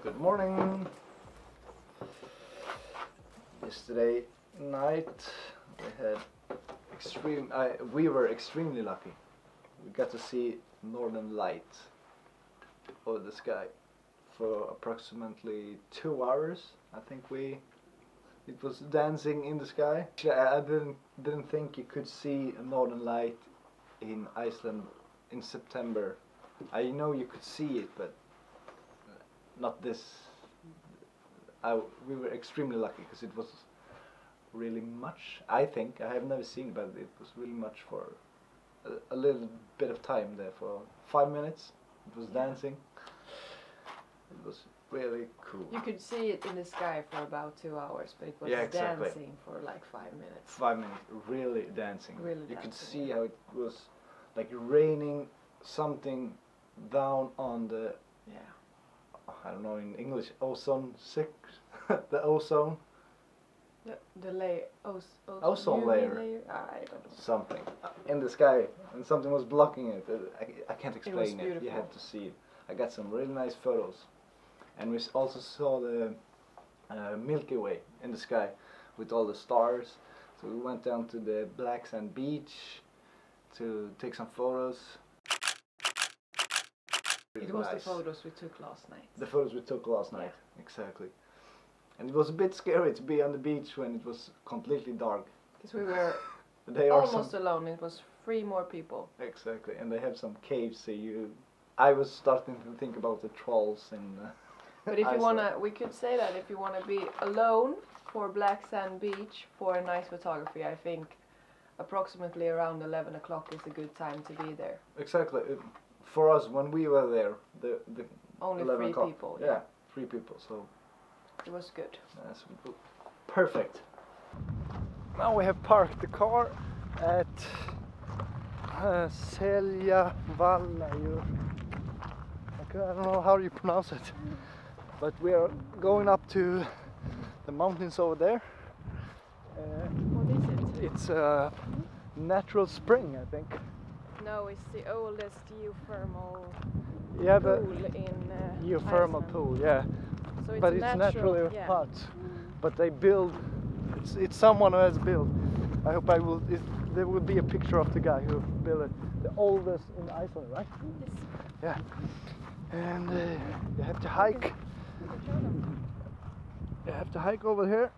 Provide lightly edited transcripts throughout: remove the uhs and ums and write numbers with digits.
Good morning. Yesterday night we were extremely lucky. We got to see northern light over the sky for approximately 2 hours. I think it was dancing in the sky. I didn't think you could see a northern light in Iceland in September. I know you could see it, but not this. We were extremely lucky because it was really much. I think I have never seen, but it was really much for a little bit of time there. For 5 minutes, it was dancing. It was really cool. You could see it in the sky for about 2 hours, but it was dancing for like 5 minutes. 5 minutes, really dancing. Really you dancing, could see how it was like raining something down on the, I don't know in English, ozone the ozone. The layer, ozone layer. I don't know. Something in the sky, and something was blocking it. I can't explain it. You have to see it. I got some really nice photos, and we also saw the Milky Way in the sky with all the stars. So we went down to the black sand beach to take some photos. It was the photos we took last night. The photos we took last night, exactly. And it was a bit scary to be on the beach when it was completely dark. Because we were almost alone. It was 3 more people. Exactly, and they have some caves. So I was starting to think about the trolls in. But if you wanna, we could say that if you wanna be alone for black sand beach for a nice photography, I think approximately around 11 o'clock is a good time to be there. Exactly. For us, when we were there, the only 3 people. Yeah, 3 people. So it was good. Yes, perfect. Now we have parked the car at seljalandsfoss. I don't know how you pronounce it, but we are going up to the mountains over there. What is it? It's a natural spring, I think. No, it's the oldest geothermal pool in geothermal Iceland. pool, yeah. So it's but it's naturally hot. But they build. It's someone who has built. I hope there will be a picture of the guy who built it. The oldest in Iceland, right? Yes. Yeah. And you have to hike. You have to hike over here.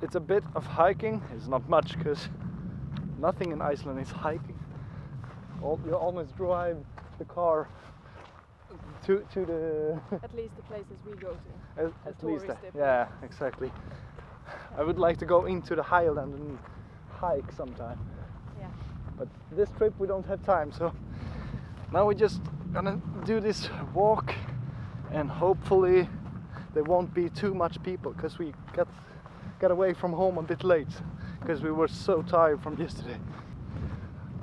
It's a bit of hiking. It's not much because nothing in Iceland is hiking. You almost drive the car to the. At least the places we go to. At least, yeah, exactly. I would like to go into the highland and hike sometime. Yeah. But this trip we don't have time, so now we're just gonna do this walk, and hopefully there won't be too much people because we got away from home a bit late because we were so tired from yesterday.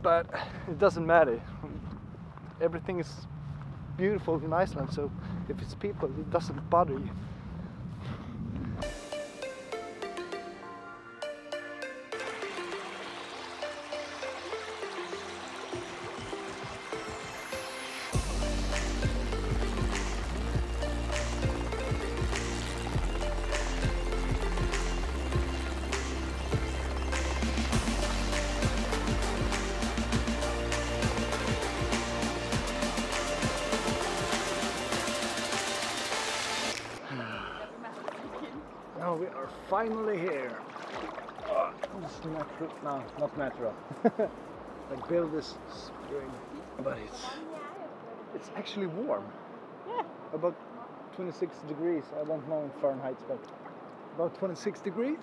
But it doesn't matter. Everything is beautiful in Iceland, so if it's people, it doesn't bother you. Now we are finally here. It's natural, no, not natural. Like build this spring, but it's actually warm. Yeah. About 26 degrees. I don't know in Fahrenheit, but about 26 degrees.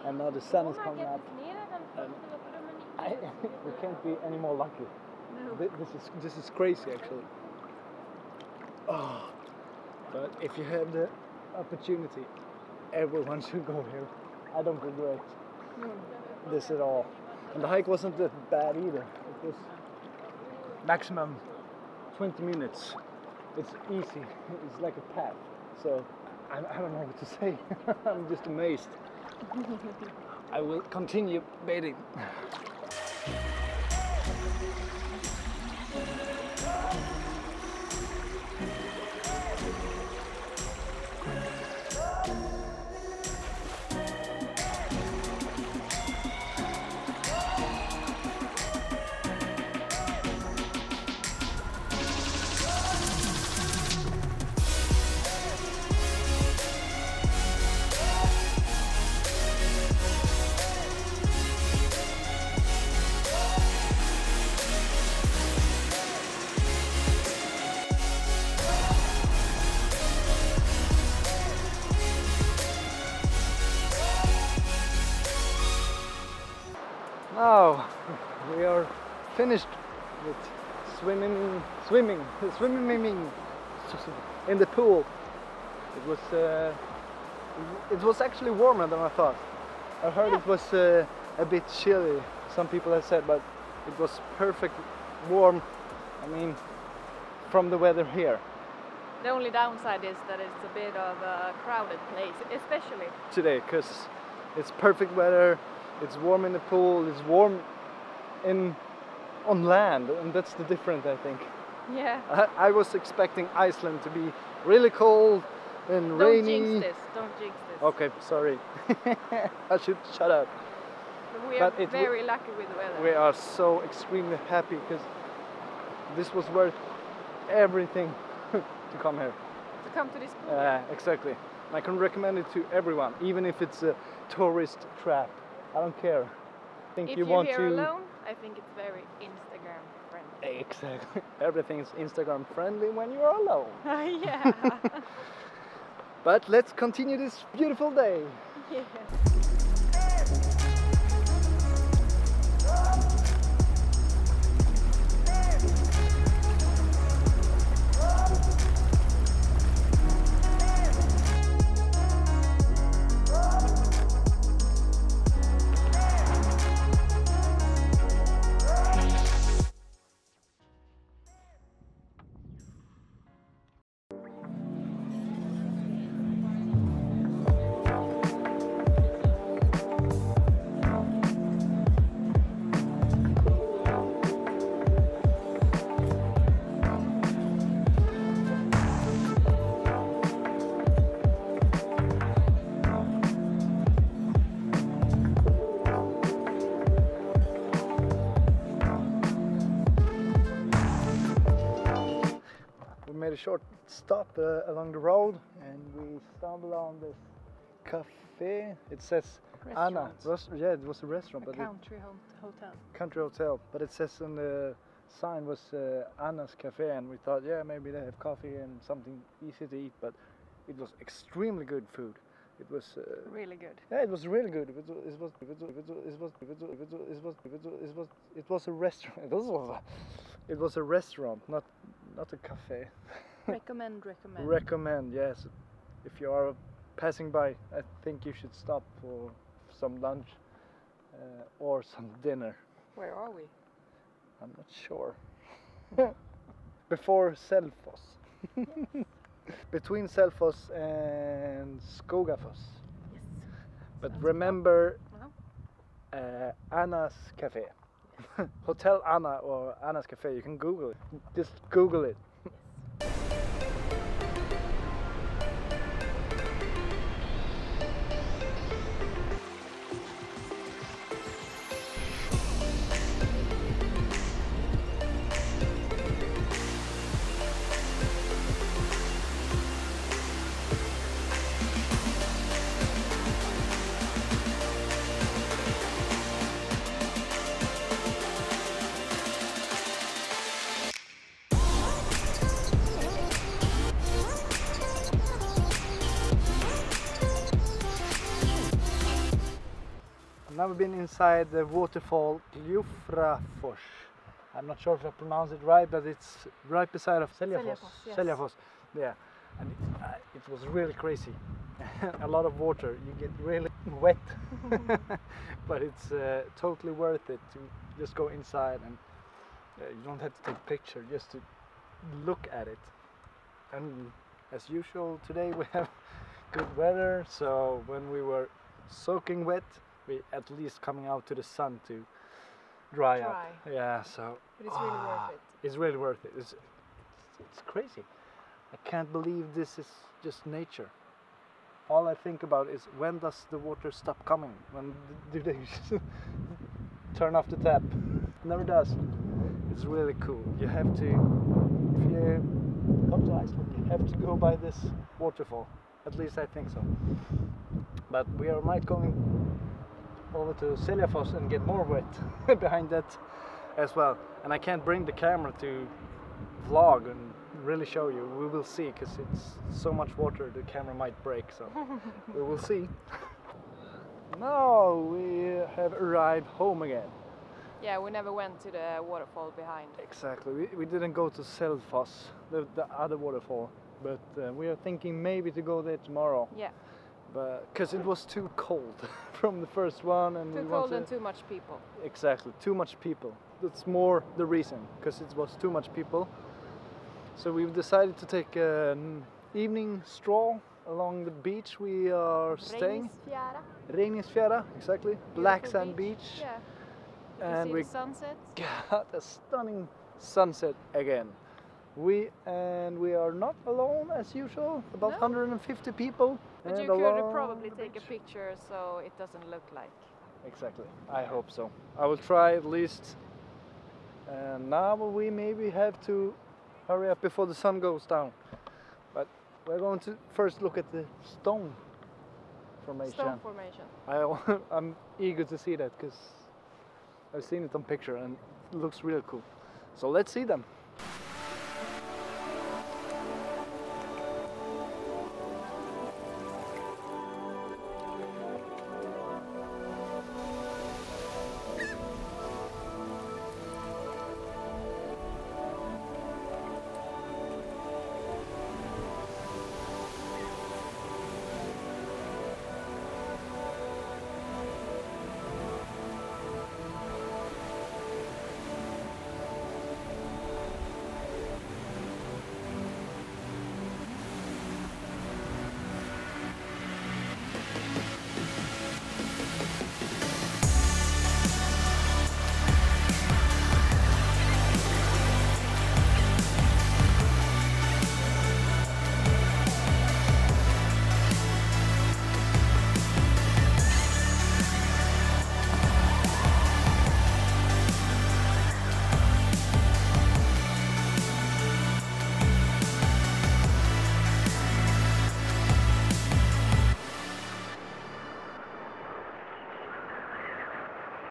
And now the sun is coming up. We can't be any more lucky. No. This is crazy actually. But if you have the opportunity, everyone should go here. I don't regret this at all. And the hike wasn't that bad either. It was maximum 20 minutes. It's easy. It's like a path. So I don't know what to say. I'm just amazed. I will continue bathing. finished with swimming in the pool. It was actually warmer than I thought. I heard it was a bit chilly, some people have said, but it was perfect warm, I mean, from the weather here. The only downside is that it's a bit of a crowded place, especially today, because it's perfect weather, it's warm in the pool, it's warm on land, and that's the difference, I think. Yeah. I was expecting Iceland to be really cold and rainy. Don't jinx this. Okay, sorry. I should shut up. We are very lucky with the weather. We are so extremely happy because this was worth everything to come here. To come to this pool. Exactly. I can recommend it to everyone, even if it's a tourist trap. I don't care. If you're here alone, I think it's very Instagram friendly. Exactly. Everything's Instagram friendly when you're alone. Yeah. But let's continue this beautiful day. Yeah. Made a short stop along the road, and we stumbled on this cafe. It says Anna. Yeah, it was a restaurant, but hotel. Country hotel, but it says on the sign was Anna's cafe, and we thought, yeah, maybe they have coffee and something easy to eat. But it was extremely good food. It was really good. Yeah, it was really good. It was a restaurant. It was a restaurant, not a cafe. Recommend. Recommend, yes. If you are passing by, I think you should stop for some lunch or some dinner. Where are we? I'm not sure. Before Selfoss. Between Selfoss and Skogafoss. Yes. But sounds remember Anna's cafe. Hotel Anna or Anna's cafe. You can Google it. Just Google it. Now we've been inside the waterfall Waterfall. I'm not sure if I pronounce it right, but it's right beside of Seljafoss. Yes. Seljafoss, yeah. And it was really crazy. A lot of water. You get really wet, but it's totally worth it to just go inside, and you don't have to take a picture, just to look at it. And as usual, today we have good weather, so when we were soaking wet, we at least coming out to the sun to dry up. Yeah, so but it's really worth it. It's really worth it. It's crazy. I can't believe this is just nature. All I think about is, when does the water stop coming? When do they turn off the tap? It never does. It's really cool. You have to, if you come to Iceland, you have to go by this waterfall. At least I think so. But we might going over to Seljafoss and get more wet behind that as well. And I can't bring the camera to vlog and really show you. We will see, because it's so much water the camera might break, so we will see. Now we have arrived home again. Yeah, we never went to the waterfall behind. Exactly. We didn't go to Seljalandsfoss, the other waterfall, but we are thinking maybe to go there tomorrow. Yeah. Because it was too cold from the first one, and too cold and too much people. Exactly, too much people. That's more the reason, because it was too much people. So we've decided to take an evening stroll along the beach we are staying. Reynisfjara, exactly. Black sand beach. Yeah. And we see the sunset. Got a stunning sunset again. We are not alone as usual. About 150 people. But you could probably take a picture so it doesn't look like. Exactly. I hope so. I will try at least. And now we maybe have to hurry up before the sun goes down. But we're going to first look at the stone formation. Stone formation. I'm eager to see that because I've seen it on picture and it looks really cool. So let's see them.